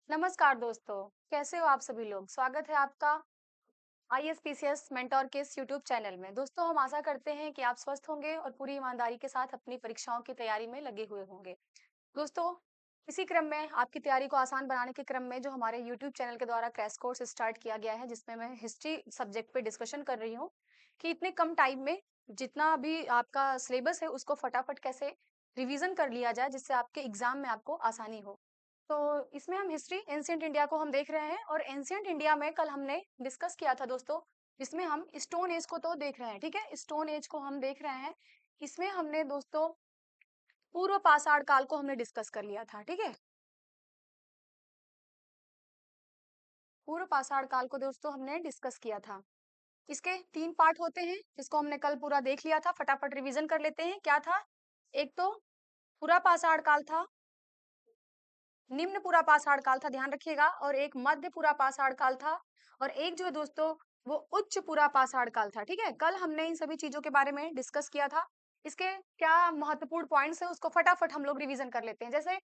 नमस्कार दोस्तों, कैसे हो आप सभी लोग? स्वागत है आपका आईएसपीसीएस मेंटोर के इस यूट्यूब चैनल में। दोस्तों, हम आशा करते हैं कि आप स्वस्थ होंगे और पूरी ईमानदारी के साथ अपनी परीक्षाओं की तैयारी में लगे हुए होंगे। दोस्तों, इसी क्रम में आपकी तैयारी को आसान बनाने के क्रम में जो हमारे यूट्यूब चैनल के द्वारा क्रैश कोर्स स्टार्ट किया गया है, जिसमें मैं हिस्ट्री सब्जेक्ट पे डिस्कशन कर रही हूँ कि इतने कम टाइम में जितना भी आपका सिलेबस है, उसको फटाफट कैसे रिवीजन कर लिया जाए, जिससे आपके एग्जाम में आपको आसानी हो। तो इसमें हम हिस्ट्री एंशिएंट इंडिया को हम देख रहे हैं और एंशिएंट इंडिया में कल हमने डिस्कस किया था दोस्तों, इसमें हम स्टोन एज को तो देख रहे हैं, ठीक है? स्टोन एज को हम देख रहे हैं। इसमें हमने दोस्तों पूर्व पाषाण काल को हमने डिस्कस कर लिया था, ठीक है? पूर्व पाषाण काल को दोस्तों हमने डिस्कस किया था। इसके 3 पार्ट होते हैं, जिसको हमने कल पूरा देख लिया था। फटाफट रिवीजन कर लेते हैं। क्या था? एक तो पूरा पाषाण काल था, निम्न पूरा पाषाण काल था, ध्यान रखिएगा, और एक मध्य पूरा पाषाण काल था, और एक जो है दोस्तों वो उच्च पूरा पाषाण काल था, ठीक है? कल हमने इन सभी चीजों के बारे में डिस्कस किया था। इसके क्या महत्वपूर्ण पॉइंट्स हैं, उसको फटाफट हम लोग रिवीजन कर लेते हैं। जैसे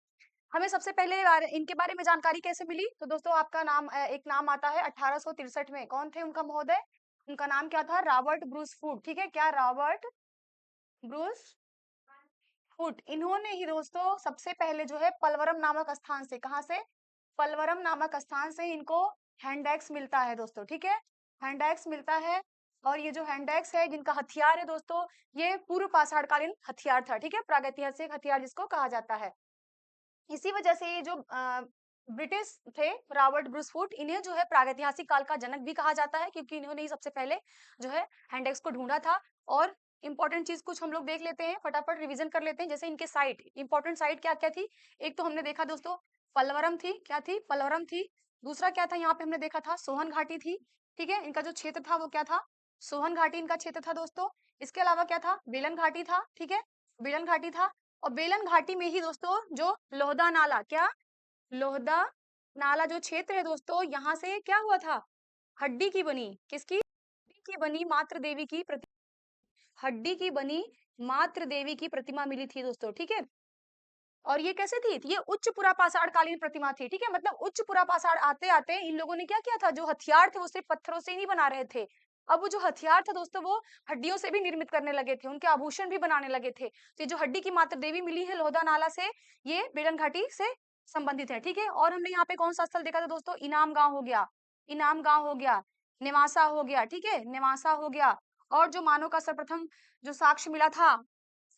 हमें सबसे पहले इनके बारे में जानकारी कैसे मिली? तो दोस्तों आपका नाम एक नाम आता है 1863 में। कौन थे उनका महोदय? उनका नाम क्या था? रॉबर्ट ब्रूस फूड, ठीक है? क्या? Robert Bruce foot. इन्होंने ही दोस्तों सबसे पहले जो है पलवरम नामक स्थान से, कहां से? पलवरम नामक स्थान से इनको हैंडएक्स मिलता है दोस्तों, ठीक है? हैंडएक्स मिलता है, और ये जो हैंडएक्स है, जिनका हथियार है दोस्तों, ये पूर्व पाषाणकालीन हथियार था, ठीक है? प्रागैतिहासिक हथियार जिसको कहा जाता है। इसी वजह से ये जो ब्रिटिश थे, रॉबर्ट ब्रूस फुट, इन्हें जो है प्रागैतिहासिक काल का जनक भी कहा जाता है, क्योंकि इन्होंने ही सबसे पहले जो है हैंडेक्स को ढूंढा था। और इंपॉर्टेंट चीज कुछ हम लोग देख लेते हैं, फटाफट रिवीजन कर लेते हैं। जैसे इनके साइट, इंपॉर्टेंट साइट क्या क्या थी? एक तो हमने देखा दोस्तों पलवरम थी। क्या थी? पलवरम थी। दूसरा क्या था? यहाँ पे हमने देखा था सोहन घाटी थी, ठीक है? इनका जो क्षेत्र था वो क्या था? सोहन घाटी इनका क्षेत्र था दोस्तों। इसके अलावा क्या था? बेलन घाटी था, ठीक है? बेलन घाटी था। और बेलन घाटी में ही दोस्तों जो लोहदा नाला, क्या? लोहदा नाला जो क्षेत्र है दोस्तों, यहाँ से क्या हुआ था? हड्डी की बनी, किसकी? हड्डी की बनी मात्र देवी की हड्डी की बनी मात्र देवी की प्रतिमा मिली थी दोस्तों, ठीक है? और ये कैसे थी? ये उच्च पुरापाषाण कालीन प्रतिमा थी, ठीक है? मतलब उच्च पुरापाषाण आते-आते इन लोगों ने क्या किया था? जो हथियार थे वो सिर्फ पत्थरों से ही नहीं बना रहे थे। अब वो जो हथियार था दोस्तों, वो हड्डियों से भी निर्मित करने लगे थे, उनके आभूषण भी बनाने लगे थे। तो ये जो हड्डी की मात्र देवी मिली है लोहदा नाला से, ये बेलन घाटी से संबंधित है, ठीक है? और हमने यहाँ पे कौन-सा स्थल देखा था दोस्तों? इनाम गाँव हो गया, इनाम गाँव हो गया, नेवासा हो गया, ठीक है? नेवासा हो गया। और जो मानव का सर्वप्रथम जो साक्ष्य मिला था,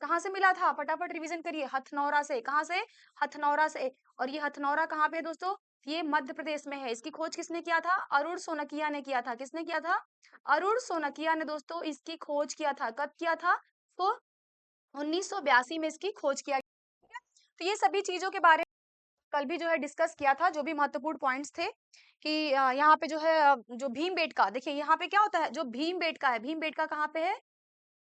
कहाँ से मिला था? फटाफट रिवीजन करिए। हथनौरा से। कहाँ से? हथनौरा से। और ये हथनौरा कहाँ पे है दोस्तों? ये मध्य प्रदेश में है। इसकी खोज किसने किया था? अरुण सोनकिया ने किया था। किसने किया था? अरुण सोनकिया ने दोस्तों इसकी खोज किया था। कब किया था? तो 1982 में इसकी खोज किया गया। तो ये सभी चीजों के बारे में कल भी जो है डिस्कस किया था, जो भी महत्वपूर्ण पॉइंट्स थे कि यहाँ पे जो है जो भीमबेटका, देखिए यहाँ पे क्या होता है? जो भीमबेटका है, भीमबेटका कहाँ पे है?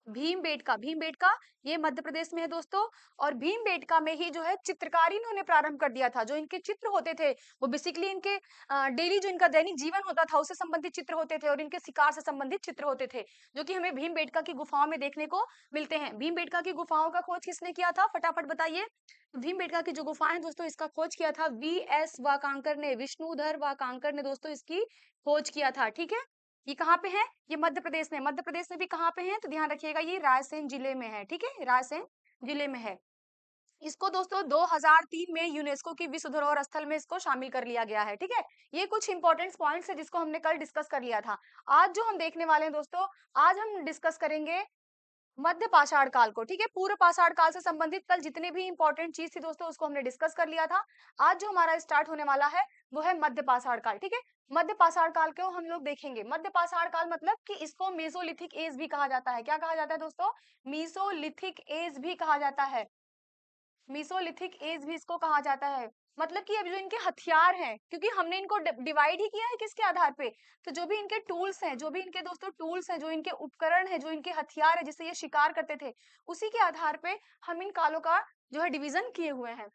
भीमबेटका, भीमबेटका ये मध्य प्रदेश में है दोस्तों। और भीमबेटका में ही जो है चित्रकारी इन्होंने प्रारंभ कर दिया था। जो इनके चित्र होते थे वो बेसिकली इनके डेली जो इनका दैनिक जीवन होता था उससे संबंधित चित्र होते थे, और इनके शिकार से संबंधित चित्र होते थे, जो कि हमें भीमबेटका की गुफाओं में देखने को मिलते हैं। भीमबेटका की गुफाओं का खोज किसने किया था? फटाफट बताइए। भीमबेटका की जो गुफाएं हैं दोस्तों, इसका खोज किया था वीएस वाकांकर ने, विष्णुधर वाकांकर ने दोस्तों इसकी खोज किया था, ठीक है? ये कहाँ पे है? ये मध्य प्रदेश में। मध्य प्रदेश में भी कहाँ पे है? तो ध्यान रखिएगा, ये रायसेन जिले में है, ठीक है? रायसेन जिले में है। इसको दोस्तों 2003 में यूनेस्को की विश्व धरोहर स्थल में इसको शामिल कर लिया गया है, ठीक है? ये कुछ इंपॉर्टेंट पॉइंट्स है जिसको हमने कल डिस्कस कर लिया था। आज जो हम देखने वाले हैं दोस्तों, आज हम डिस्कस करेंगे मध्य पाषाण काल को, ठीक है? पूर्व पाषाण काल से संबंधित कल जितने भी इंपॉर्टेंट चीज थी दोस्तों, उसको हमने डिस्कस कर लिया था। आज जो हमारा स्टार्ट होने वाला है वो है मध्य पाषाण काल, ठीक है? मध्य पाषाण काल को हम लोग देखेंगे। मध्य पाषाण काल मतलब कि इसको मेसोलिथिक एज भी कहा जाता है। क्या कहा जाता है दोस्तों? मेसोलिथिक एज भी कहा जाता है। मेसोलिथिक एज भी इसको कहा जाता है। मतलब कि अब जो इनके हथियार हैं, क्योंकि हमने इनको डिवाइड ही किया है किसके आधार पे? तो जो भी इनके टूल्स हैं, जो भी इनके दोस्तों टूल्स हैं, जो इनके उपकरण हैं, जो इनके हथियार है जिससे ये शिकार करते थे, उसी के आधार पे हम इन कालों का जो है डिवीजन किए हुए हैं।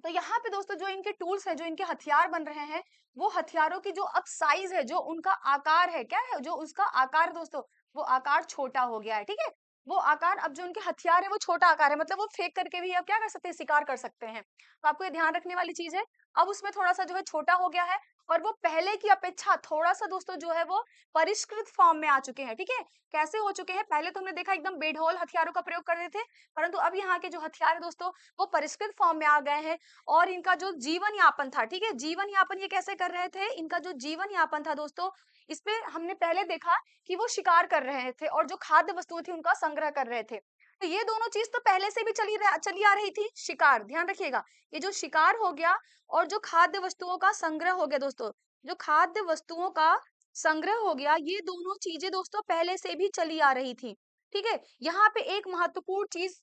तो यहाँ पे दोस्तों जो इनके टूल्स हैं, जो इनके हथियार बन रहे हैं, वो हथियारों की जो अब साइज है, जो उनका आकार है, क्या है? जो उसका आकार दोस्तों, वो आकार छोटा हो गया है, ठीक है? वो आकार, अब जो उनके हथियार है वो छोटा आकार है, मतलब वो फेंक करके भी अब क्या कर सकते हैं? शिकार कर सकते हैं। तो आपको ये ध्यान रखने वाली चीज है। अब उसमें थोड़ा-सा जो है छोटा हो गया है और वो पहले की अपेक्षा थोड़ा-सा दोस्तों जो है वो परिष्कृत फॉर्म में आ चुके हैं, ठीक है? कैसे हो चुके हैं? पहले तो हमने देखा एकदम बेढौल हथियारों का प्रयोग कर रहे थे, परंतु अब यहाँ के जो हथियार हैं दोस्तों, वो परिष्कृत फॉर्म में आ गए हैं और इनका जो जीवन यापन था, ठीक है? जीवन यापन ये कैसे कर रहे थे? इनका जो जीवन यापन था दोस्तों, इसपे हमने पहले देखा कि वो शिकार कर रहे थे और जो खाद्य वस्तुएँ थी उनका संग्रह कर रहे थे। तो ये दोनों चीज़ तो पहले से भी चली आ रही थी, शिकार, ध्यान रखिएगा। ये जो शिकार हो गया और जो खाद्य वस्तुओं का संग्रह हो गया दोस्तों, जो खाद्य वस्तुओं का संग्रह हो गया, ये दोनों चीज़ें दोस्तों पहले से भी चली आ रही थी, ठीक है? यहाँ पे एक महत्वपूर्ण चीज़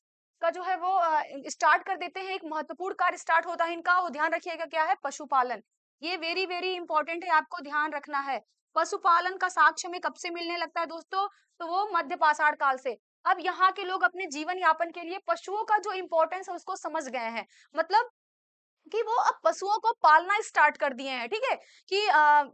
का जो है वो स्टार्ट कर देते हैं, एक महत्वपूर्ण कार्य स्टार्ट होता है इनका, वो ध्यान रखिएगा क्या है? पशुपालन। ये वेरी, वेरी इंपॉर्टेंट है, आपको ध्यान रखना है। पशुपालन का साक्ष्य हमें कब से मिलने लगता है दोस्तों? तो वो मध्य पाषाण काल से। अब यहाँ के लोग अपने जीवन यापन के लिए पशुओं का जो इम्पोर्टेंस है उसको समझ गए हैं। मतलब कि वो अब पशुओं को पालना स्टार्ट कर दिए हैं, ठीक है? कि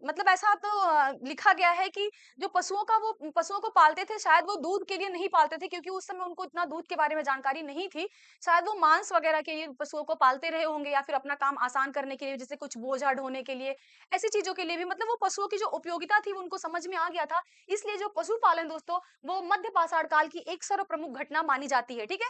मतलब ऐसा तो लिखा गया है कि जो पशुओं को पालते थे शायद वो दूध के लिए नहीं पालते थे क्योंकि उस समय उनको इतना दूध के बारे में जानकारी नहीं थी। शायद वो मांस वगैरह के लिए पशुओं को पालते रहे होंगे या फिर अपना काम आसान करने के लिए, जैसे कुछ बोझा ढोने के लिए, ऐसी चीज़ों के लिए भी मतलब वो पशुओं की जो उपयोगिता थी वो उनको समझ में आ गया था। इसलिए जो पशुपालन दोस्तों, वो मध्य पाषाण काल की एक सर्वप्रमुख घटना मानी जाती है, ठीक है?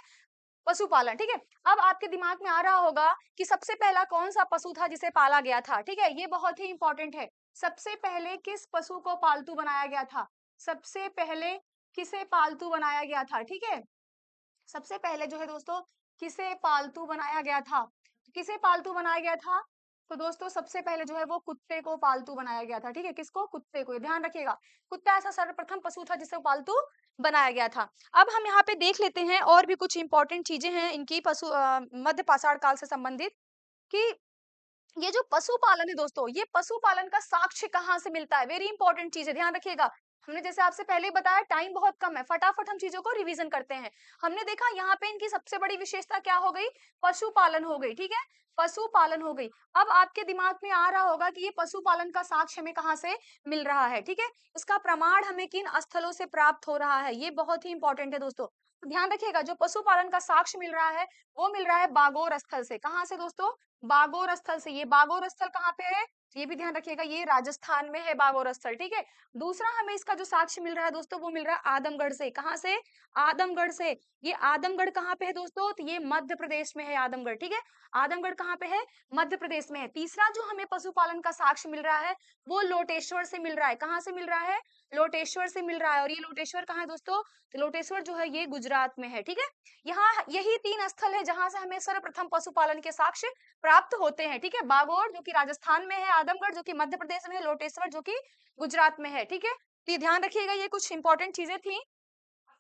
पशुपालन, ठीक है? अब आपके दिमाग में आ रहा होगा कि सबसे पहला कौन-सा पशु था जिसे पाला गया था, ठीक है? ये बहुत ही इम्पोर्टेंट है। सबसे पहले किस पशु को पालतू बनाया गया था? सबसे पहले किसे पालतू बनाया गया था, ठीक है? सबसे पहले जो है दोस्तों, किसे पालतू बनाया गया था? किसे पालतू बनाया गया था? तो दोस्तों सबसे पहले जो है वो कुत्ते को पालतू बनाया गया था, ठीक है? किसको? कुत्ते को, ध्यान रखिएगा। कुत्ता ऐसा सर्वप्रथम पशु था जिसे पालतू बनाया गया था। अब हम यहाँ पे देख लेते हैं और भी कुछ इम्पोर्टेंट चीज़ें हैं इनकी मध्य पाषाण काल से संबंधित कि ये जो पशुपालन है दोस्तों, ये पशुपालन का साक्ष्य कहाँ से मिलता है? वेरी इंपॉर्टेंट चीज़ है, ध्यान रखिएगा। हमने जैसे आपसे पहले ही बताया टाइम बहुत कम है, फटाफट हम चीज़ों को रिवीजन करते हैं। हमने देखा यहाँ पे इनकी सबसे बड़ी विशेषता क्या हो गई? पशुपालन हो गई, ठीक है? पशुपालन हो गई। अब आपके दिमाग में आ रहा होगा कि ये पशुपालन का साक्ष्य हमें कहाँ से मिल रहा है, ठीक है? इसका प्रमाण हमें किन स्थलों से प्राप्त हो रहा है? ये बहुत ही इंपॉर्टेंट है दोस्तों। तो ध्यान रखिएगा जो पशुपालन का साक्ष्य मिल रहा है, वो मिल रहा है बागोर स्थल से। कहाँ से दोस्तों? बागोर स्थल से। ये बागोर स्थल कहाँ पे है? ये भी ध्यान रखिएगा, ये राजस्थान में है बागोर स्थल, ठीक है? दूसरा हमें इसका जो साक्ष्य मिल रहा है दोस्तों, वो मिल रहा है आदमगढ़ से। कहाँ से? आदमगढ़ से। ये आदमगढ़ कहाँ पे है दोस्तों? तो ये मध्य प्रदेश में है आदमगढ़, ठीक है? आदमगढ़ कहाँ पे है? मध्य प्रदेश में है। तीसरा जो हमें पशुपालन का साक्ष्य मिल रहा है, वो लोटेश्वर से मिल रहा है। कहाँ से मिल रहा है? लोटेश्वर से मिल रहा है और ये लोटेश्वर कहाँ है दोस्तों? तो लोटेश्वर जो है ये गुजरात में है, ठीक है? यहाँ यही 3 स्थल है जहाँ से हमें सर्वप्रथम पशुपालन के साक्ष्य प्राप्त होते हैं, ठीक है? बागोर जो कि राजस्थान में है, आदमगढ़ जो कि मध्य प्रदेश में है, लोटेश्वर जो कि गुजरात में है, ठीक है? तो ये ध्यान रखिएगा, ये कुछ इंपॉर्टेंट चीजें थी।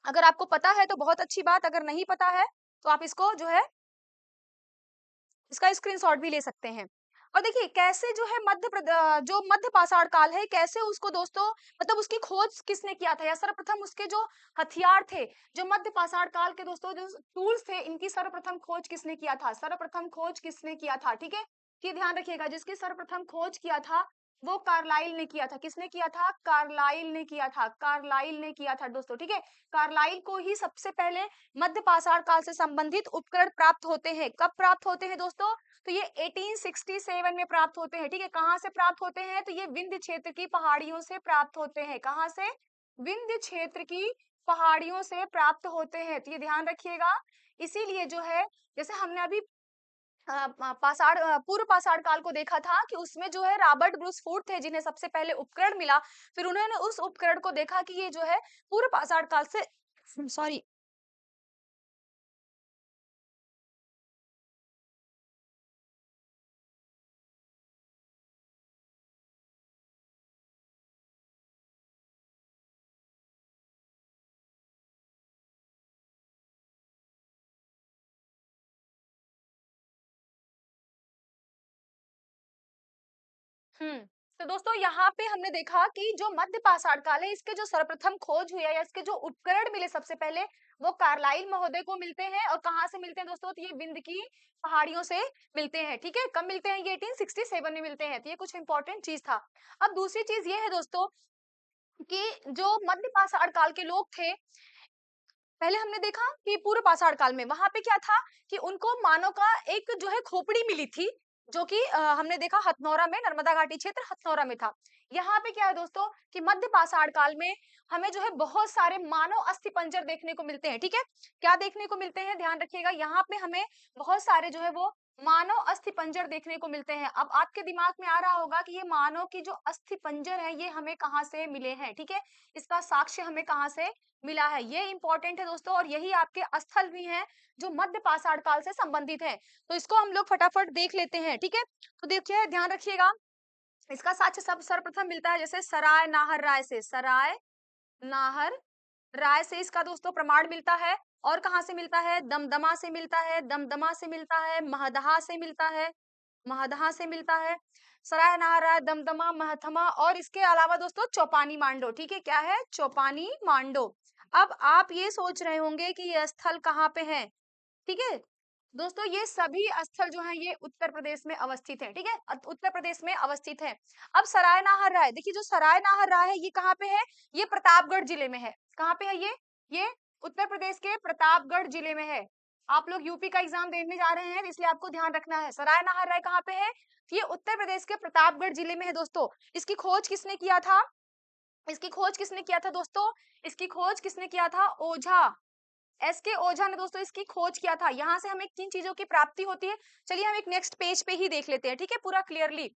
अगर आपको पता है तो बहुत अच्छी बात, अगर नहीं पता है तो आप इसको जो है इसका स्क्रीनशॉट भी ले सकते हैं। और देखिए कैसे जो है जो मध्य पाषाण काल है, कैसे उसको दोस्तों मतलब उसकी खोज किसने किया था या सर्वप्रथम उसके जो हथियार थे, जो मध्य पाषाण काल के दोस्तों जो टूल्स थे, इनकी सर्वप्रथम खोज किसने किया था? सर्वप्रथम खोज किसने किया था? ठीक है, ये ध्यान रखिएगा, जिसकी सर्वप्रथम खोज किया था वो कार्लाइल ने किया था। किसने किया था? कार्लाइल ने किया था। कार्लाइल ने किया था दोस्तों, ठीक है? कार्लाइल को ही सबसे पहले मध्य पाषाण काल से संबंधित उपकरण प्राप्त होते हैं। कब प्राप्त होते हैं दोस्तों? तो ये 1867 में प्राप्त होते हैं, ठीक है? कहाँ से प्राप्त होते हैं? तो ये विंध्य क्षेत्र की पहाड़ियों से प्राप्त होते हैं। कहाँ से? विंध्य क्षेत्र की पहाड़ियों से प्राप्त होते हैं, तो ये ध्यान रखिएगा। इसीलिए जो है, जैसे हमने अभी पूर्व पाषाण काल को देखा था कि उसमें जो है रॉबर्ट ब्रूस फूट थे जिन्हें सबसे पहले उपकरण मिला, फिर उन्होंने उस उपकरण को देखा कि ये जो है पूर्व पाषाण काल से सॉरी हुँ। तो दोस्तों यहाँ पे हमने देखा कि जो मध्य पाषाण काल है, इसके जो सर्वप्रथम खोज हुई है या इसके जो उपकरण मिले सबसे पहले, वो कार्लाइल महोदय को मिलते हैं और कहाँ से मिलते हैं दोस्तों? तो ये विंध्य की पहाड़ियों से मिलते हैं, ठीक है? कब मिलते हैं? ये 1867 में मिलते हैं, तो ये कुछ इंपॉर्टेंट चीज़ था। अब दूसरी चीज़ ये है दोस्तों कि जो मध्य पाषाण काल के लोग थे, पहले हमने देखा कि पूर्व पाषाण काल में वहां पे क्या था कि उनको मानव का एक जो है खोपड़ी मिली थी, जो कि हमने देखा हथनौरा में, नर्मदा घाटी क्षेत्र हथनौरा में था। यहाँ पे क्या है दोस्तों कि मध्य पाषाण काल में हमें जो है बहुत सारे मानव अस्थिपंजर देखने को मिलते हैं, ठीक है? क्या देखने को मिलते हैं, ध्यान रखिएगा, यहाँ पे हमें बहुत सारे जो है वो मानव अस्थिपंजर देखने को मिलते हैं। अब आपके दिमाग में आ रहा होगा कि ये मानव की जो अस्थिपंजर है ये हमें कहाँ से मिले हैं, ठीक है? इसका साक्ष्य हमें कहाँ से मिला है, ये इंपॉर्टेंट है दोस्तों, और यही आपके स्थल भी हैं जो मध्य पाषाण काल से संबंधित है। तो इसको हम लोग फटाफट देख लेते हैं, ठीक है? तो देखिए, ध्यान रखिएगा, इसका साक्ष्य सब सर्वप्रथम मिलता है जैसे सराय नाहर राय से, सराय नाहर राय से इसका दोस्तों प्रमाण मिलता है। और कहाँ से मिलता है, दमदमा से मिलता है, दमदमा से मिलता है, महदहा से मिलता है, महदहा से मिलता है, सराय नाहर राय, दमदमा, महथमा, और इसके अलावा दोस्तों चौपानी मांडो, ठीक है? क्या है, चौपानी मांडो। अब आप ये सोच रहे होंगे कि ये स्थल कहाँ पे है, ठीक है? दोस्तों ये सभी स्थल जो हैं ये उत्तर प्रदेश में अवस्थित है, ठीक है? उत्तर प्रदेश में अवस्थित है। अब सराय नाहर राय, देखिए जो सराय नाहर राय है ये कहाँ पे है, ये प्रतापगढ़ जिले में है। कहाँ पे है ये उत्तर प्रदेश के प्रतापगढ़ जिले में है। आप लोग यूपी का एग्जाम देने जा रहे हैं, इसलिए आपको ध्यान रखना है। सराय नाहर राय कहाँ पे है, ये उत्तर प्रदेश के प्रतापगढ़ जिले में है दोस्तों। इसकी खोज किसने किया था, इसकी खोज किसने किया था दोस्तों, इसकी खोज किसने किया था, ओझा, एस के ओझा ने दोस्तों इसकी खोज किया था। यहाँ से हमें किन चीजों की प्राप्ति होती है, चलिए हम एक नेक्स्ट पेज पे ही देख लेते हैं, ठीक है? पूरा क्लियरली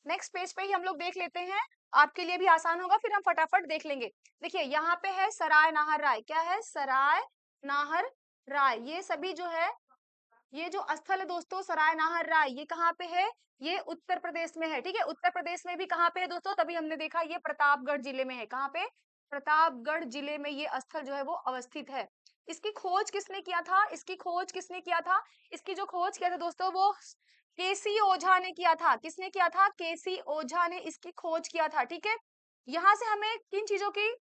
नेक्स्ट पेज पे ही हम लोग देख लेते हैं, आपके लिए भी आसान होगा, फिर हम फटाफट देख लेंगे। देखिए यहाँ पे है सराय नाहर राय, क्या है, सराय नाहर राय, ये सभी जो है, ये जो स्थल है दोस्तों सराय नाहर राय, ये कहाँ पे है, ये उत्तर प्रदेश में है, ठीक है? उत्तर प्रदेश में भी कहाँ पे है दोस्तों, तभी हमने देखा ये प्रतापगढ़ जिले में है। कहाँ पे, प्रतापगढ़ जिले में ये स्थल जो है वो अवस्थित है। इसकी खोज किसने किया था, इसकी खोज किसने किया था, इसकी जो खोज किया था दोस्तों वो केसी ओझा ने किया था। किसने किया था, केसी ओझा ने इसकी खोज किया था, ठीक है? यहाँ से हमें किन चीजों की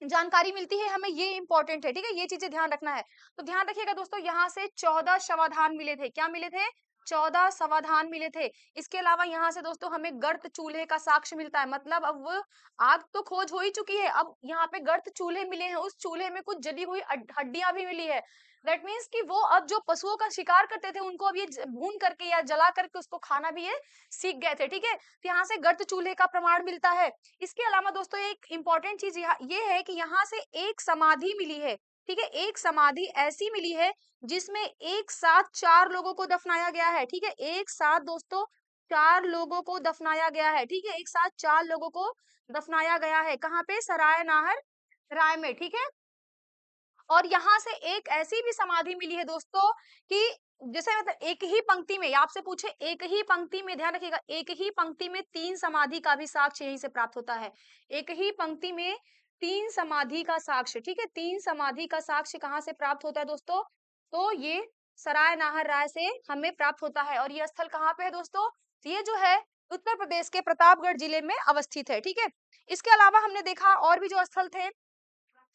जानकारी मिलती है, हमें ये इंपॉर्टेंट है, ठीक है? ये चीजें ध्यान रखना है। तो ध्यान रखिएगा दोस्तों, यहाँ से 14 शवाधान मिले थे। क्या मिले थे, 14 शवाधान मिले थे। इसके अलावा यहाँ से दोस्तों हमें गर्त चूल्हे का साक्ष्य मिलता है, मतलब अब वो आग तो खोज हो ही चुकी है, अब यहाँ पे गर्त चूल्हे मिले हैं, उस चूल्हे में कुछ जली हुई हड्डियां भी मिली है। दैट मीन्स कि वो अब जो पशुओं का शिकार करते थे उनको अब ये भून करके या जला करके उसको खाना भी ये सीख गए थे, ठीक है? तो यहाँ से गर्त चूल्हे का प्रमाण मिलता है। इसके अलावा दोस्तों एक इंपॉर्टेंट चीज ये है कि यहाँ से एक समाधि मिली है, ठीक है? एक समाधि ऐसी मिली है जिसमें एक साथ 4 लोगों को दफनाया गया है, ठीक है? एक साथ दोस्तों 4 लोगों को दफनाया गया है, ठीक है? एक साथ 4 लोगों को दफनाया गया है। कहाँ पे, सराय नाहर राय में, ठीक है? और यहाँ से एक ऐसी भी समाधि मिली है दोस्तों कि जैसे मतलब एक ही पंक्ति में, आपसे पूछे एक ही पंक्ति में, ध्यान रखिएगा, एक ही पंक्ति में 3 समाधि का भी साक्ष्य यहीं से प्राप्त होता है। एक ही पंक्ति में 3 समाधि का साक्ष्य, ठीक है? 3 समाधि का साक्ष्य कहाँ से प्राप्त होता है दोस्तों, तो ये सराय नाहर राय से हमें प्राप्त होता है। और ये स्थल कहाँ पे है दोस्तों, ये जो है उत्तर प्रदेश के प्रतापगढ़ जिले में अवस्थित है, ठीक है? इसके अलावा हमने देखा और भी जो स्थल थे,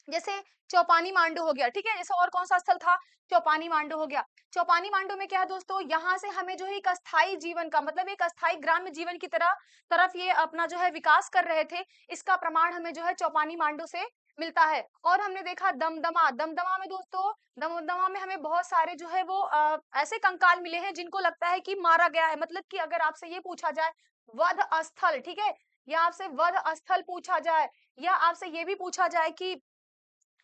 जैसे चौपानी मांडू हो गया, ठीक है? जैसे और कौन सा स्थल था, चौपानी मांडू हो गया। चौपानी मांडू में क्या है दोस्तों, यहाँ से हमें जो है एक अस्थाई जीवन का, मतलब एक अस्थाई ग्राम्य जीवन की तरफ ये अपना जो है विकास कर रहे थे, इसका प्रमाण हमें जो है चौपानी मांडू से मिलता है। और हमने देखा दमदमा, दमदमा में दोस्तों, दमदमा में हमें बहुत सारे जो है वो ऐसे कंकाल मिले हैं जिनको लगता है कि मारा गया है, मतलब कि अगर आपसे ये पूछा जाए वध स्थल, ठीक है, या आपसे वध स्थल पूछा जाए, या आपसे ये भी पूछा जाए कि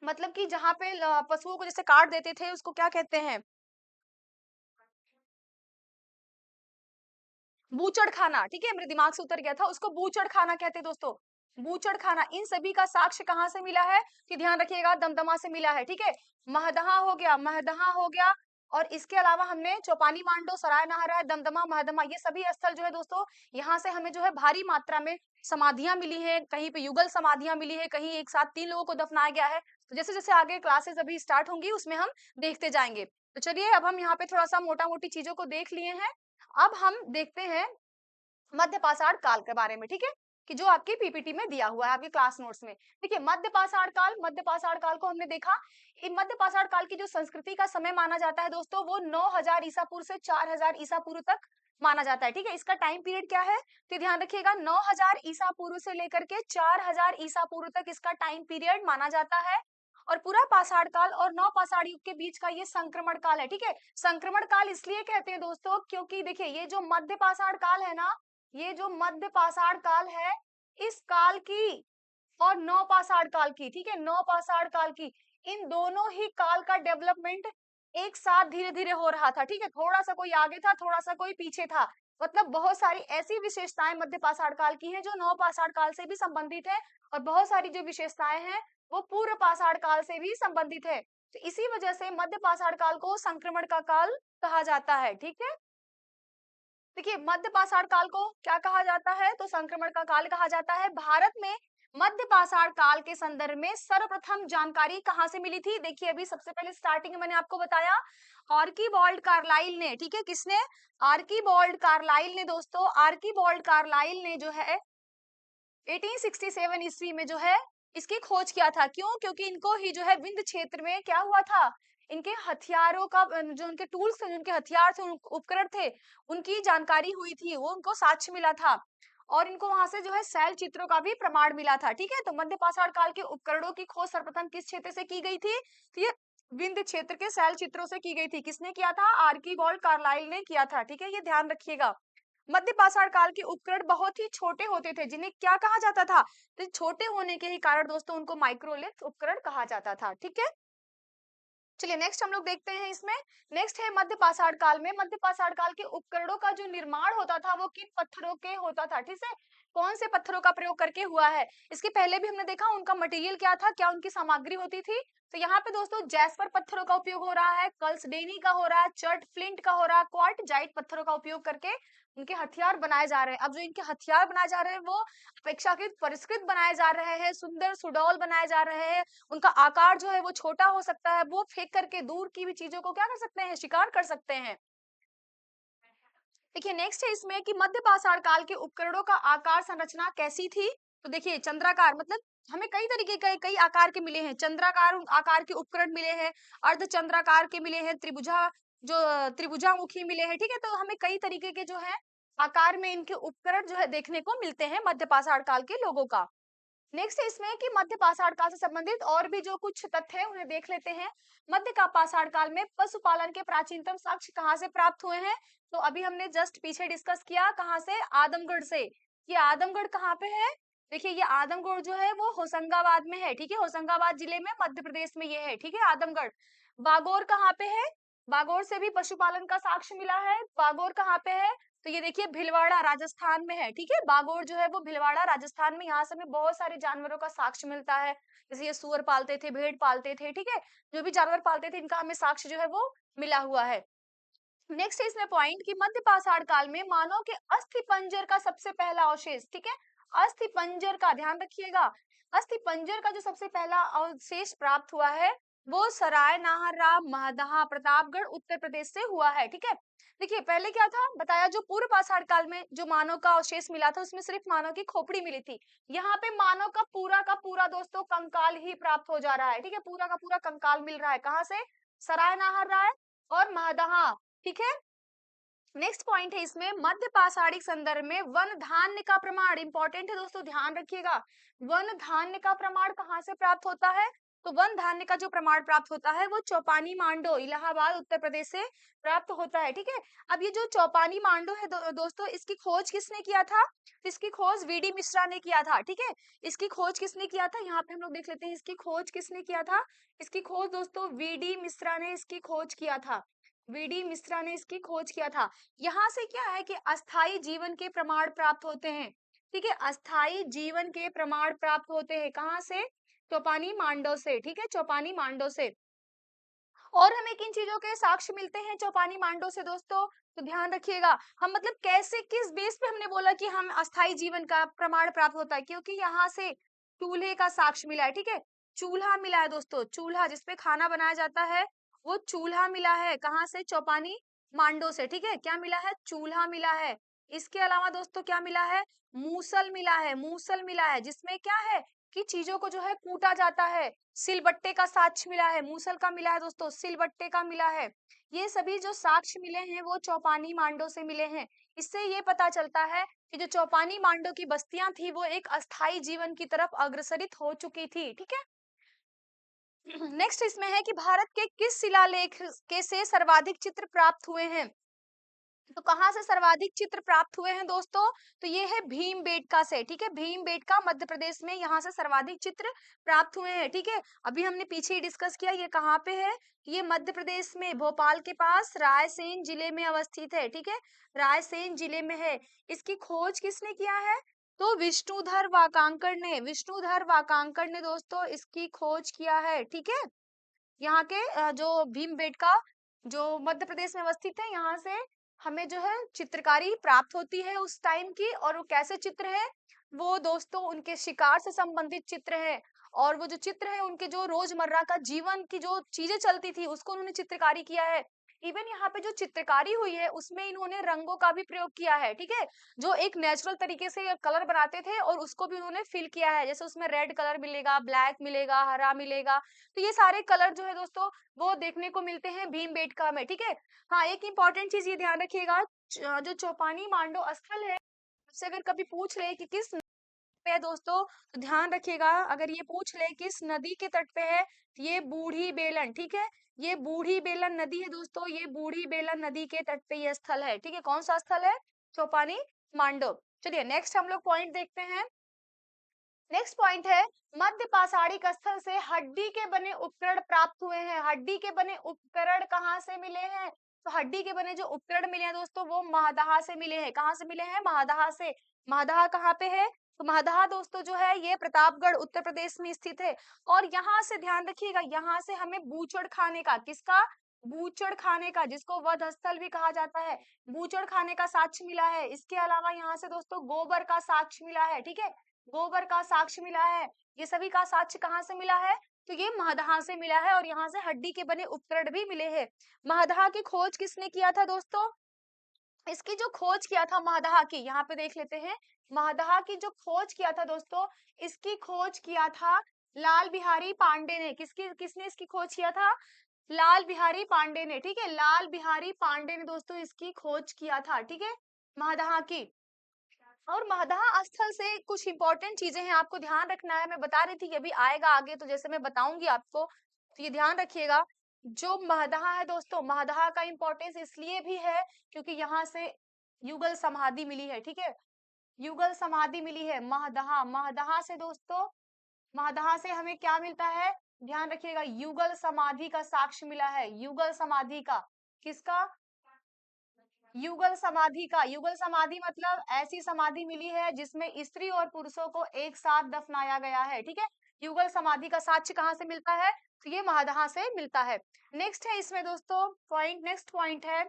मतलब कि जहाँ पे पशुओं को जैसे काट देते थे उसको क्या कहते हैं, बूचड़ खाना, ठीक है? मेरे दिमाग से उतर गया था, उसको बूचड़ खाना कहते हैं दोस्तों, बूचड़ खाना। इन सभी का साक्ष्य कहाँ से मिला है, कि ध्यान रखिएगा दमदमा से मिला है, ठीक है? महदहा हो गया, महदहा हो गया, और इसके अलावा हमने चौपानी मांडो, सराय नाहर, दमदमा, महदमा, ये सभी स्थल जो है दोस्तों, यहाँ से हमें जो है भारी मात्रा में समाधियां मिली है, कहीं पे युगल समाधियां मिली है, कहीं एक साथ 3 लोगों को दफनाया गया है। तो जैसे जैसे आगे क्लासेस अभी स्टार्ट होंगी उसमें हम देखते जाएंगे। तो चलिए अब हम यहाँ पे थोड़ा सा मोटा मोटी चीजों को देख लिए हैं, अब हम देखते हैं मध्य पाषाण काल के बारे में, ठीक है? कि जो आपकी पीपीटी में दिया हुआ है आपके क्लास नोट्स में। देखिए मध्य पाषाण काल, मध्य पाषाण काल को हमने देखा, ये मध्य पाषाण काल की जो संस्कृति का समय माना जाता है दोस्तों, वो 9000 ईसा पूर्व से 4000 ईसा पूर्व तक माना जाता है, ठीक है? इसका टाइम पीरियड क्या है, तो ध्यान रखिएगा 9000 ईसा पूर्व से लेकर के 4000 ईसा पूर्व तक इसका टाइम पीरियड माना जाता है। और पूरा पाषाण काल और नवपाषाण युग के बीच का ये संक्रमण काल है, ठीक है। संक्रमण काल इसलिए कहते हैं दोस्तों क्योंकि देखिए ये जो मध्य पाषाण काल है ना, ये जो मध्य पाषाण काल है, इस काल की और नवपाषाण काल की, ठीक है, नवपाषाण काल की, इन दोनों ही काल का डेवलपमेंट एक साथ धीरे-धीरे हो रहा था, ठीक है। थोड़ा-सा कोई आगे था, थोड़ा-सा कोई पीछे था। मतलब बहुत सारी ऐसी विशेषताएं मध्य पाषाण काल की हैं जो नवपाषाण काल से भी संबंधित है और बहुत सारी जो विशेषताएं हैं वो पूर्व पाषाण काल से भी संबंधित है। तो इसी वजह से मध्य पाषाण काल को संक्रमण का काल कहा जाता है, ठीक है। देखिए मध्य पाषाण काल को क्या कहा जाता है, तो संक्रमण का काल कहा जाता है। भारत में मध्य पाषाण काल के संदर्भ में सर्वप्रथम जानकारी कहाँ से मिली थी? देखिए अभी सबसे पहले स्टार्टिंग में मैंने आपको बताया आर्कीबॉल्ड कार्लाइल ने, ठीक है, किसने? आर्कीबॉल्ड कार्लाइल ने दोस्तों, आर्कीबॉल्ड कार्लाइल ने जो है 1867 ईस्वी में जो है इसकी खोज किया था। क्यों? क्योंकि इनको ही जो है विंध्य क्षेत्र में क्या हुआ था, इनके हथियारों का जो उनके टूल्स थे, जो उनके हथियार थे, उपकरण थे, उनकी जानकारी हुई थी, वो उनको साक्ष्य मिला था और इनको वहां से जो है शैल चित्रों का भी प्रमाण मिला था, ठीक है। तो मध्य पाषाण काल के उपकरणों की खोज सर्वप्रथम किस क्षेत्र से की गई थी? तो ये विंध्य क्षेत्र के शैल चित्रों से की गई थी। किसने किया था? आर्कीबॉल्ड कार्लाइल ने किया था, ठीक है, ये ध्यान रखिएगा। मध्य पाषाण काल के उपकरण बहुत ही छोटे होते थे जिन्हें क्या कहा जाता था, तो छोटे होने के ही कारण दोस्तों उनको माइक्रोलिथ उपकरण कहा जाता था, ठीक है। चलिए नेक्स्ट हम लोग देखते हैं इसमें। नेक्स्ट है मध्य पाषाण काल में, मध्य पाषाण काल के उपकरणों का जो निर्माण होता था वो किन पत्थरों के होता था, ठीक है, कौन से पत्थरों का प्रयोग करके हुआ है। इसके पहले भी हमने देखा उनका मटेरियल क्या था, क्या उनकी सामग्री होती थी। तो यहाँ पे दोस्तों जैस्पर पत्थरों का उपयोग हो रहा है, कल्सडेनी का हो रहा है, चर्ट फ्लिंट का हो रहा है, क्वार्टजाइट पत्थरों का उपयोग करके उनके हथियार बनाए जा रहे हैं। अब जो इनके हथियार बनाए जा रहे हैं वो अपेक्षाकृत परिष्कृत बनाए जा रहे हैं, सुंदर सुडौल बनाए जा रहे हैं। उनका आकार जो है वो छोटा हो सकता है, वो फेंक करके दूर की भी चीजों को क्या कर सकते हैं, शिकार कर सकते हैं। देखिए नेक्स्ट है इसमें कि मध्य पाषाण काल के उपकरणों का आकार संरचना कैसी थी। तो देखिए चंद्राकार, मतलब हमें कई तरीके के कई आकार के मिले हैं, चंद्राकार आकार के उपकरण मिले हैं, अर्ध चंद्राकार के मिले हैं, जो त्रिभुजामुखी मिले हैं, ठीक है। तो हमें कई तरीके के जो है आकार में इनके उपकरण जो है देखने को मिलते हैं मध्य पाषाण काल के लोगों का। नेक्स्ट है इसमें कि मध्य पाषाण काल से संबंधित और भी जो कुछ तथ्य हैं उन्हें देख लेते हैं। मध्य का पाषाण काल में पशुपालन के प्राचीनतम साक्ष्य कहाँ से प्राप्त हुए हैं? तो अभी हमने जस्ट पीछे डिस्कस किया, कहाँ से? आदमगढ़ से। ये आदमगढ़ कहाँ पे है? देखिए ये आदमगढ़ जो है वो होशंगाबाद में है, ठीक है, होशंगाबाद जिले में मध्य प्रदेश में ये है, ठीक है, आदमगढ़। बागोर कहाँ पे है? बागोर से भी पशुपालन का साक्ष्य मिला है। बागोर कहाँ पे है? तो ये देखिए भीलवाड़ा राजस्थान में है, ठीक है, बागोर जो है वो भीलवाड़ा राजस्थान में, यहाँ से हमें बहुत सारे जानवरों का साक्ष्य मिलता है। जैसे ये सुअर पालते थे, भेड़ पालते थे, ठीक है, जो भी जानवर पालते थे इनका हमें साक्ष्य जो है वो मिला हुआ है। नेक्स्ट है इसमें पॉइंट कि मध्य पाषाण काल में मानव के अस्थि पंजर का सबसे पहला अवशेष, ठीक है, अस्थि पंजर का ध्यान रखिएगा, अस्थि पंजर का जो सबसे पहला अवशेष प्राप्त हुआ है वो सराय नाहरराव महदहा प्रतापगढ़ उत्तर प्रदेश से हुआ है, ठीक है। देखिए पहले क्या था बताया, जो पूर्व पाषाण काल में जो मानव का अवशेष मिला था उसमें सिर्फ मानव की खोपड़ी मिली थी। यहाँ पे मानव का पूरा दोस्तों कंकाल ही प्राप्त हो जा रहा है, ठीक है, पूरा का पूरा कंकाल मिल रहा है, कहाँ से? सराय नाहरराय और महदहा, ठीक है। नेक्स्ट पॉइंट है इसमें मध्य पाषाणिक संदर्भ में वन धान्य का प्रमाण इंपॉर्टेंट है दोस्तों, ध्यान रखिएगा। वन धान्य का प्रमाण कहाँ से प्राप्त होता है? तो वन धान्य का जो प्रमाण प्राप्त होता है वो चौपानी मांडो इलाहाबाद उत्तर प्रदेश से प्राप्त होता है, ठीक है। अब ये जो चौपानी मांडो है दोस्तों, इसकी खोज किसने किया था? तो इसकी खोज वीडी मिश्रा ने किया था, ठीक है। इसकी खोज किसने किया था, यहाँ पे हम लोग देख लेते हैं इसकी खोज किसने किया था। इसकी खोज दोस्तों वीडी मिश्रा ने इसकी खोज किया था, वीडी मिश्रा ने इसकी खोज किया था। यहाँ से क्या है कि अस्थाई जीवन के प्रमाण प्राप्त होते हैं, ठीक है, अस्थाई जीवन के प्रमाण प्राप्त होते हैं, कहाँ से? चौपानी मांडो से, ठीक है, चौपानी मांडो से। और हमें किन चीजों के साक्ष्य मिलते हैं चौपानी मांडो से दोस्तों? तो ध्यान रखिएगा, हम मतलब कैसे किस बेस पे हमने बोला कि हम अस्थाई जीवन का प्रमाण प्राप्त होता है, क्योंकि यहाँ से चूल्हे का साक्ष्य मिला है, ठीक है, चूल्हा मिला है दोस्तों, चूल्हा जिसपे खाना बनाया जाता है वो चूल्हा मिला है, कहाँ से? चौपानी मांडो से, ठीक है, क्या मिला है? चूल्हा मिला है। इसके अलावा दोस्तों क्या मिला है? मूसल मिला है, मूसल मिला है जिसमें क्या है कि चीजों को जो है कूटा जाता है। सिलबट्टे का साक्ष्य मिला है, मूसल का मिला है दोस्तों, सिलबट्टे का मिला है। ये सभी जो साक्ष्य मिले हैं वो चौपानी मांडो से मिले हैं। इससे ये पता चलता है कि जो चौपानी मांडो की बस्तियां थी वो एक अस्थाई जीवन की तरफ अग्रसरित हो चुकी थी, ठीक है। नेक्स्ट इसमें है कि भारत के किस शिलालेख के से सर्वाधिक चित्र प्राप्त हुए हैं? तो कहाँ से सर्वाधिक चित्र प्राप्त हुए हैं दोस्तों? तो ये है भीमबेटका से, ठीक है। भीमबेटका मध्य प्रदेश में, यहाँ से सर्वाधिक चित्र प्राप्त हुए हैं, ठीक है। अभी हमने पीछे ही डिस्कस किया, ये कहाँ पे है? ये मध्य प्रदेश में भोपाल के पास रायसेन जिले में अवस्थित है, ठीक है। रायसेन जिले में है। इसकी खोज किसने किया है? तो विष्णुधर वाकांकड़ ने, विष्णुधर वाकांकड़ ने दोस्तों इसकी खोज किया है, ठीक है। यहाँ के जो भीमबेटका जो मध्य प्रदेश में अवस्थित है, यहाँ से हमें जो है चित्रकारी प्राप्त होती है उस टाइम की। और वो कैसे चित्र है? वो दोस्तों उनके शिकार से संबंधित चित्र है। और वो जो चित्र है उनके जो रोजमर्रा का जीवन की जो चीजें चलती थी उसको उन्होंने चित्रकारी किया है। इवन यहाँ पे जो चित्रकारी हुई है उसमें इन्होंने रंगों का भी प्रयोग किया है, ठीक है। जो एक नेचुरल तरीके से कलर बनाते थे और उसको भी उन्होंने फिल किया है। जैसे उसमें रेड कलर मिलेगा, ब्लैक मिलेगा, हरा मिलेगा। तो ये सारे कलर जो है दोस्तों वो देखने को मिलते हैं भीमबेटका में, ठीक है। हाँ, एक इंपॉर्टेंट चीज ये ध्यान रखिएगा, जो चौपानी मांडो स्थल है, उससे अगर कभी पूछ ले कि किस नदी पे है दोस्तों, तो ध्यान रखिएगा, अगर ये पूछ ले किस नदी के तट पे है, तो ये बूढ़ी बेलन, ठीक है। ये बूढ़ी बेलन नदी है दोस्तों, ये बूढ़ी बेलन नदी के तट पे ये स्थल है, ठीक है। कौन सा स्थल है? चौपानी मांडो। चलिए नेक्स्ट हम लोग पॉइंट देखते हैं। नेक्स्ट पॉइंट है, मध्य पाषाणिक स्थल से हड्डी के बने उपकरण प्राप्त हुए हैं। हड्डी के बने उपकरण कहाँ से मिले हैं? तो हड्डी के बने जो उपकरण मिले हैं दोस्तों वो महदहा से मिले हैं। कहाँ से मिले हैं? महदहा से। महदहा कहाँ पे है? तो महदहा दोस्तों जो है ये प्रतापगढ़ उत्तर प्रदेश में स्थित है। और यहाँ से ध्यान रखिएगा, यहाँ से हमें बूचड़ खाने का, किसका? बूचड़ खाने का, जिसको वध स्थल भी कहा जाता है, बूचड़ खाने का साक्ष्य मिला है। इसके अलावा यहाँ से दोस्तों गोबर का साक्ष्य मिला है, ठीक है। गोबर का साक्ष्य मिला है। ये सभी का साक्ष्य कहाँ से मिला है? तो ये महदहा से मिला है। और यहाँ से हड्डी के बने उपकरण भी मिले हैं। महदहा की खोज किसने किया था दोस्तों? इसकी जो खोज किया था महदहा की, यहाँ पे देख लेते हैं। महदहा की जो खोज किया था दोस्तों, इसकी खोज किया था लाल बिहारी पांडे ने। किसने इसकी खोज किया था? लाल बिहारी पांडे ने, ठीक है। लाल बिहारी पांडे ने दोस्तों इसकी खोज किया था, ठीक है, महदहा की। और महदहा स्थल से कुछ इंपॉर्टेंट चीजें हैं, आपको ध्यान रखना है। मैं बता रही थी कि अभी आएगा आगे, तो जैसे मैं बताऊंगी आपको, तो ये ध्यान रखिएगा। जो महदहा है दोस्तों, महदहा का इंपॉर्टेंस इसलिए भी है क्योंकि यहाँ से युगल समाधि मिली है, ठीक है। युगल समाधि मिली है महदहा। महदहा से दोस्तों, महदहा से हमें क्या मिलता है? ध्यान रखिएगा, युगल समाधि का साक्ष्य मिला है। युगल समाधि का, किसका? युगल समाधि का। युगल समाधि मतलब ऐसी समाधि मिली है जिसमें स्त्री और पुरुषों को एक साथ दफनाया गया है, ठीक है। युगल समाधि का साक्ष्य कहाँ से मिलता है? तो ये महदहा से मिलता है। नेक्स्ट है इसमें दोस्तों पॉइंट, नेक्स्ट पॉइंट है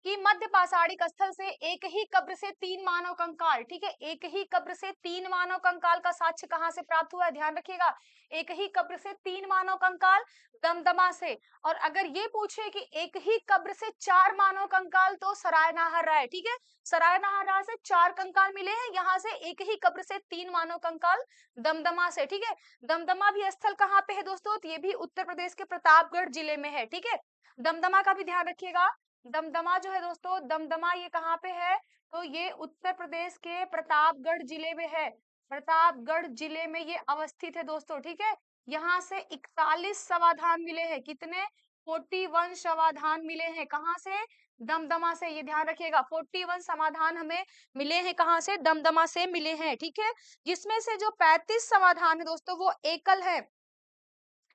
कि मध्य पाषाणिक स्थल से एक ही कब्र से 3 मानव कंकाल, ठीक है। एक ही कब्र से 3 मानव कंकाल का साक्ष्य कहाँ से प्राप्त हुआ है? ध्यान रखिएगा, एक ही कब्र से 3 मानव कंकाल, दमदमा से। और अगर ये पूछे कि एक ही कब्र से 4 मानव कंकाल, तो सरायनाहर राय, ठीक है। सरायनाहर राय से 4 कंकाल मिले हैं, यहाँ से एक ही कब्र से 3 मानव कंकाल दमदमा से, ठीक है। दमदमा भी स्थल कहाँ पे है दोस्तों? तो ये भी उत्तर प्रदेश के प्रतापगढ़ जिले में है, ठीक है। दमदमा का भी ध्यान रखिएगा। दमदमा जो है दोस्तों, दमदमा ये कहाँ पे है? तो ये उत्तर प्रदेश के प्रतापगढ़ जिले में है। प्रतापगढ़ जिले में ये अवस्थित है दोस्तों, ठीक है। यहाँ से 41 समाधान मिले हैं। कितने? 41 समाधान मिले हैं। कहाँ से? दमदमा से। ये ध्यान रखिएगा, 41 समाधान हमें मिले हैं। कहाँ से? दमदमा से मिले हैं, ठीक है। जिसमें से जो 35 समाधान है दोस्तों वो एकल है,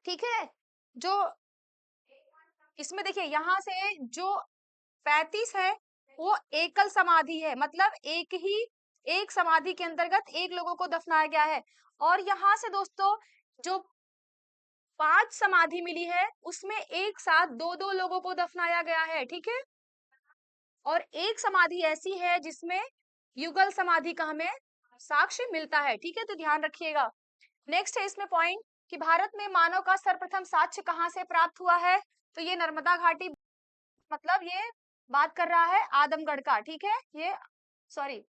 ठीक है। जो इसमें देखिए, यहाँ से जो 35 है वो एकल समाधि है, मतलब एक समाधि के अंतर्गत एक लोगों को दफनाया गया है। और यहाँ से दोस्तों जो 5 समाधि मिली है उसमें एक साथ दो दो लोगों को दफनाया गया है, ठीक है। और एक समाधि ऐसी है जिसमें युगल समाधि का हमें साक्ष्य मिलता है, ठीक है। तो ध्यान रखिएगा। नेक्स्ट है इसमें पॉइंट कि भारत में मानव का सर्वप्रथम साक्ष्य कहाँ से प्राप्त हुआ है? तो ये नर्मदा घाटी, मतलब ये बात कर रहा है आदमगढ़ का, ठीक है। ये सॉरी,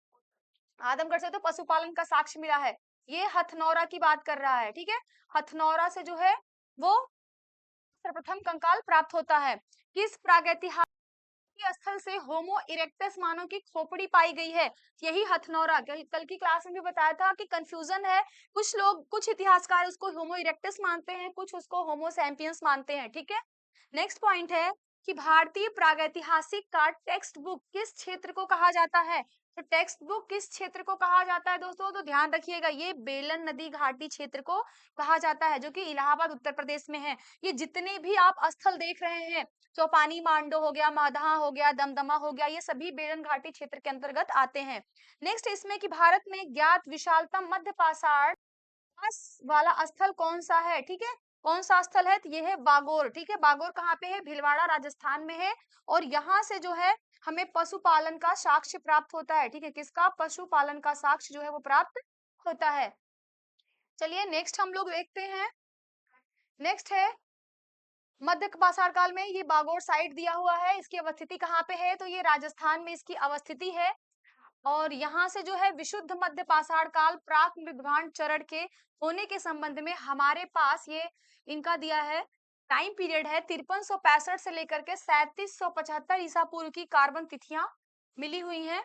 आदमगढ़ से तो पशुपालन का साक्ष्य मिला है। ये हथनौरा की बात कर रहा है, ठीक है। हथनौरा से जो है वो सर्वप्रथम कंकाल प्राप्त होता है। किस प्रागैतिहासिक के स्थल से होमो इरेक्टस मानव की खोपड़ी पाई गई है, यही हथनौरा। कल की क्लास में भी बताया था कि कंफ्यूजन है, कुछ लोग, कुछ इतिहासकार उसको होमो इरेक्टस मानते हैं, कुछ उसको होमो सैपियंस मानते हैं, ठीक है। नेक्स्ट पॉइंट है कि भारतीय प्रागैतिहासिक का टेक्स्ट बुक किस क्षेत्र को कहा जाता है। तो टेक्स्ट बुक किस क्षेत्र को कहा जाता है दोस्तों, तो ध्यान रखिएगा, ये बेलन नदी घाटी क्षेत्र को कहा जाता है, जो कि इलाहाबाद उत्तर प्रदेश में है। ये जितने भी आप स्थल देख रहे हैं, चौपानी मांडो हो गया, महदहा हो गया, दमदमा हो गया, ये सभी बेलन घाटी क्षेत्र के अंतर्गत आते हैं। नेक्स्ट इसमें कि भारत में ज्ञात विशालतम मध्य पाषाण वाला स्थल कौन सा है, ठीक है। कौन सा स्थल है, तो ये है बागोर, ठीक है। बागोर कहाँ पे है, भीलवाड़ा राजस्थान में है। और यहाँ से जो है हमें पशुपालन का साक्ष्य प्राप्त होता है, ठीक है। किसका, पशुपालन का साक्ष्य जो है वो प्राप्त होता है। चलिए नेक्स्ट हम लोग देखते हैं। नेक्स्ट है मध्य पाषाण काल में, ये बागोर साइट दिया हुआ है, इसकी अवस्थिति कहाँ पे है, तो ये राजस्थान में इसकी अवस्थिति है। और यहाँ से जो है विशुद्ध मध्य पाषाण काल प्राक मृदुभान चरण के होने के संबंध में हमारे पास ये इनका दिया है टाइम पीरियड है 5365 से लेकर के 3775 ईसा पूर्व की कार्बन तिथियां मिली हुई हैं,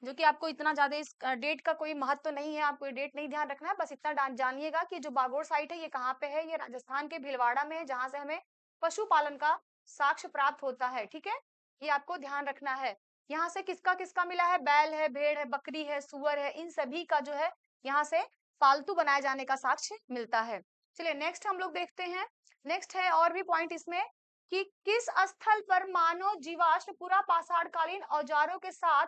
जो कि आपको इतना ज्यादा इस डेट का कोई महत्व तो नहीं है, आपको ये डेट नहीं ध्यान रखना है, बस इतना जानिएगा कि जो बागोर साइट है ये कहाँ पे है, ये राजस्थान के भीलवाड़ा में है, जहां से हमें पशुपालन का साक्ष्य प्राप्त होता है, ठीक है। ये आपको ध्यान रखना है। यहाँ से किसका किसका मिला है, बैल है, भेड़ है, बकरी है, सुअर है, इन सभी का जो है यहाँ से पालतू बनाए जाने का साक्ष्य मिलता है। चलिए नेक्स्ट हम लोग देखते हैं। नेक्स्ट है और भी पॉइंट इसमें कि किस स्थल पर मानव जीवाश्म पुरा पाषाण कालीन औजारों के साथ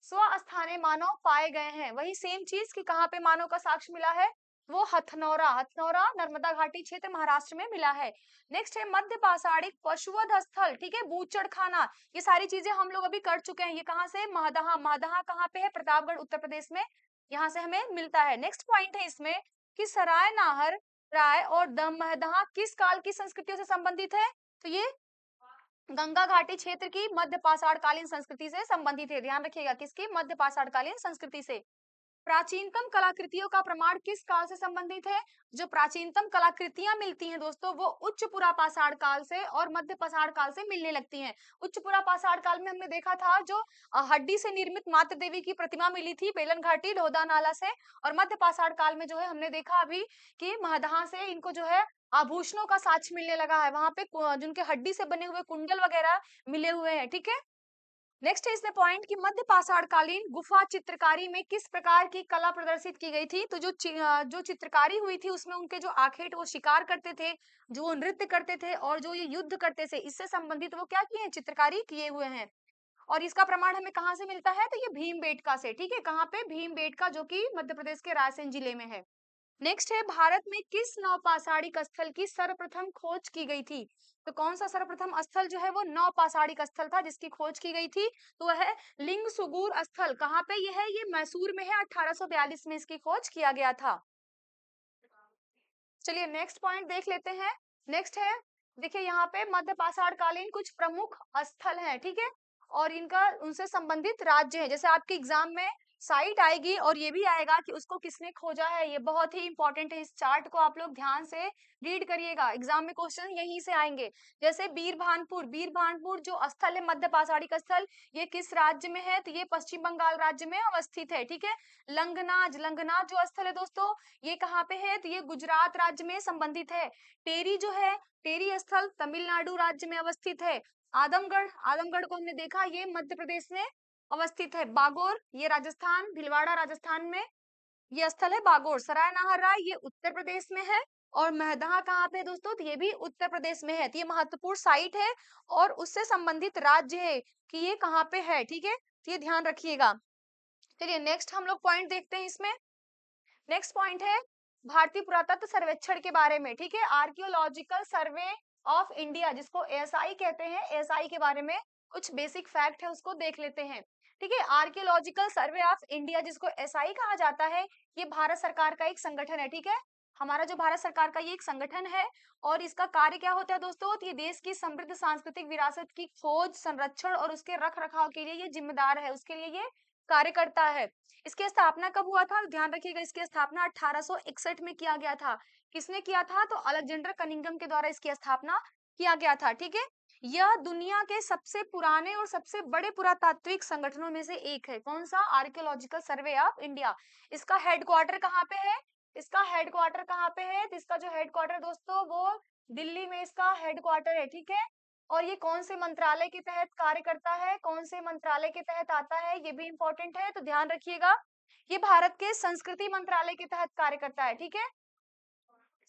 स्वस्थाने मानव पाए गए हैं। वही सेम चीज कि कहाँ पे मानव का साक्ष्य मिला है, वो हथनौरा, हथनौरा नर्मदा घाटी क्षेत्र महाराष्ट्र में मिला है। नेक्स्ट है मध्य पाषाणिक पशुवध स्थल, ठीक है, बूचड़ खाना। ये सारी चीजें हम लोग अभी कर चुके हैं। ये कहाँ से, महदहा, महदहा कहाँ पे है, प्रतापगढ़ उत्तर प्रदेश में, यहाँ से हमें मिलता है। नेक्स्ट पॉइंट है इसमें कि सराय नाहर, राय और दमदहा किस काल की संस्कृतियों से संबंधित है, तो ये गंगा घाटी क्षेत्र की मध्य पाषाण कालीन संस्कृति से संबंधित है। ध्यान रखिएगा, किसकी, मध्य पाषाण कालीन संस्कृति से। प्राचीनतम कलाकृतियों का प्रमाण किस काल से संबंधित है, जो प्राचीनतम कलाकृतियां मिलती हैं दोस्तों वो उच्च पुरा पाषाण काल से और मध्य पाषाण काल से मिलने लगती हैं। उच्च पुरा पाषाण काल में हमने देखा था जो हड्डी से निर्मित मातृ देवी की प्रतिमा मिली थी बेलन घाटी लोधा नाला से, और मध्य पाषाण काल में जो है हमने देखा अभी कि महदहा से इनको जो है आभूषणों का साक्ष्य मिलने लगा है, वहां पे जिनके हड्डी से बने हुए कुंडल वगैरह मिले हुए हैं, ठीक है। नेक्स्ट है इसमें पॉइंट कि मध्य पाषाण कालीन गुफा चित्रकारी में किस प्रकार की कला प्रदर्शित की गई थी, तो जो चित्रकारी हुई थी उसमें उनके जो आखेट वो शिकार करते थे, जो वो नृत्य करते थे और जो ये युद्ध करते थे, इससे संबंधित वो क्या किए हैं, चित्रकारी किए हुए हैं। और इसका प्रमाण हमें कहाँ से मिलता है, तो ये भीमबेटका से, ठीक है। कहाँ पे, भीमबेटका, जो कि मध्य प्रदेश के रायसेन जिले में है। नेक्स्ट है भारत में किस नवपाषाणिक स्थल की सर्वप्रथम खोज की गई थी, तो कौन सा सर्वप्रथम स्थल जो है वो नवपाषाणिक स्थल था जिसकी खोज की गई थी, तो वह है लिंग सुगुर स्थल। कहाँ पे ये है, ये मैसूर में है, 1842 में इसकी खोज किया गया था। चलिए नेक्स्ट पॉइंट देख लेते हैं। नेक्स्ट है, देखिए यहाँ पे मध्य पाषाण कालीन कुछ प्रमुख स्थल हैं, ठीक है, और इनका उनसे संबंधित राज्य है। जैसे आपके एग्जाम में साइट आएगी और ये भी आएगा कि उसको किसने खोजा है, ये बहुत ही इंपॉर्टेंट है। इस चार्ट को आप लोग ध्यान से रीड करिएगा, एग्जाम में क्वेश्चन यहीं से आएंगे। जैसे बीरभानपुर, बीरभानपुर जो स्थल है मध्य पाषाणिक स्थल, ये किस राज्य में है, तो ये पश्चिम बंगाल राज्य में अवस्थित है, ठीक है। लंगनाज, लंगनाज जो स्थल है दोस्तों ये कहाँ पे है, तो ये गुजरात राज्य में संबंधित है। टेरी जो है, टेरी स्थल तमिलनाडु राज्य में अवस्थित है। आदमगढ़, आदमगढ़ को हमने देखा ये मध्य प्रदेश में अवस्थित है। बागोर ये राजस्थान, भीलवाड़ा राजस्थान में ये स्थल है बागोर। सराय नाहर राय ये उत्तर प्रदेश में है। और महदहा कहाँ पे है दोस्तों, तो ये भी उत्तर प्रदेश में है। तो ये महत्वपूर्ण साइट है और उससे संबंधित राज्य है कि ये कहाँ पे है, ठीक है, तो ये ध्यान रखिएगा। चलिए नेक्स्ट हम लोग पॉइंट देखते हैं इसमें। नेक्स्ट पॉइंट है भारतीय पुरातत्व सर्वेक्षण के बारे में, ठीक है, आर्कियोलॉजिकल सर्वे ऑफ इंडिया, जिसको एएसआई कहते हैं। एएसआई के बारे में कुछ बेसिक फैक्ट है उसको देख लेते हैं, ठीक है। आर्कियोलॉजिकल सर्वे ऑफ इंडिया जिसको एसआई कहा जाता है, ये भारत सरकार का एक संगठन है, ठीक है। हमारा जो भारत सरकार का ये एक संगठन है और इसका कार्य क्या होता है दोस्तों, तो ये देश की समृद्ध सांस्कृतिक विरासत की खोज, संरक्षण और उसके रख रखाव के लिए ये जिम्मेदार है, उसके लिए ये कार्य करता है। इसकी स्थापना कब हुआ था, ध्यान रखिएगा, इसकी स्थापना 1861 में किया गया था। किसने किया था, तो अलेक्जेंडर कनिंघम के द्वारा इसकी स्थापना किया गया था, ठीक है। यह दुनिया के सबसे पुराने और सबसे बड़े पुरातात्विक संगठनों में से एक है। कौन सा? Archaeological survey of India. इसका हेडक्वार्टर कहाँ पे है? इसका हेडक्वार्टर कहाँ पे है? तो इसका जो हेडक्वार्टर दोस्तों वो दिल्ली में इसका हेडक्वार्टर है, ठीक है। और ये कौन से मंत्रालय के तहत कार्य करता है? कौन से मंत्रालय के तहत आता है? ये भी इंपॉर्टेंट है, तो ध्यान रखिएगा। ये भारत के संस्कृति मंत्रालय के तहत कार्य करता है, ठीक है।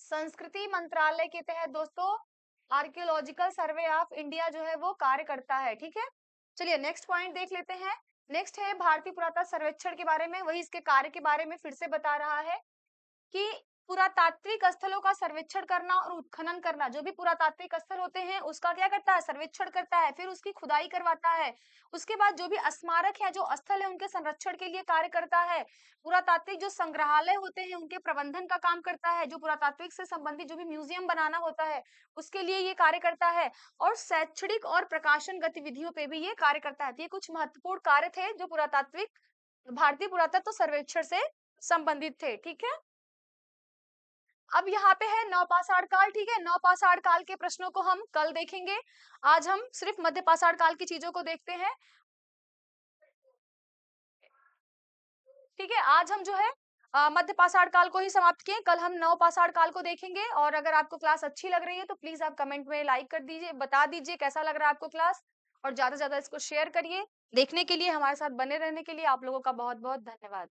संस्कृति मंत्रालय के तहत दोस्तों आर्कियोलॉजिकल सर्वे ऑफ इंडिया जो है वो कार्य करता है, ठीक है। चलिए नेक्स्ट पॉइंट देख लेते हैं। नेक्स्ट है भारतीय पुरातत्व सर्वेक्षण के बारे में, वही इसके कार्य के बारे में फिर से बता रहा है कि पुरातात्विक स्थलों का सर्वेक्षण करना और उत्खनन करना, जो भी पुरातात्विक स्थल होते हैं उसका क्या करता है? सर्वेक्षण करता है, फिर उसकी खुदाई करवाता है। उसके बाद जो भी स्मारक है, जो स्थल है, उनके संरक्षण के लिए कार्य करता है। पुरातात्विक जो संग्रहालय होते हैं उनके प्रबंधन का काम करता है। जो पुरातात्विक से संबंधित जो भी म्यूजियम बनाना होता है उसके लिए ये कार्य करता है। और शैक्षणिक और प्रकाशन गतिविधियों पे भी ये कार्य करता है। तो ये कुछ महत्वपूर्ण कार्य थे जो पुरातात्विक भारतीय पुरातत्व सर्वेक्षण से संबंधित थे, ठीक है। अब यहाँ पे है नवपाषाण काल, ठीक है। नवपाषाण काल के प्रश्नों को हम कल देखेंगे। आज हम सिर्फ मध्यपाषाण काल की चीजों को देखते हैं, ठीक है। आज हम जो है मध्यपाषाण काल को ही समाप्त किए। कल हम नवपाषाण काल को देखेंगे। और अगर आपको क्लास अच्छी लग रही है तो प्लीज आप कमेंट में लाइक कर दीजिए, बता दीजिए कैसा लग रहा है आपको क्लास। और ज्यादा से ज्यादा इसको शेयर करिए। देखने के लिए, हमारे साथ बने रहने के लिए आप लोगों का बहुत बहुत धन्यवाद।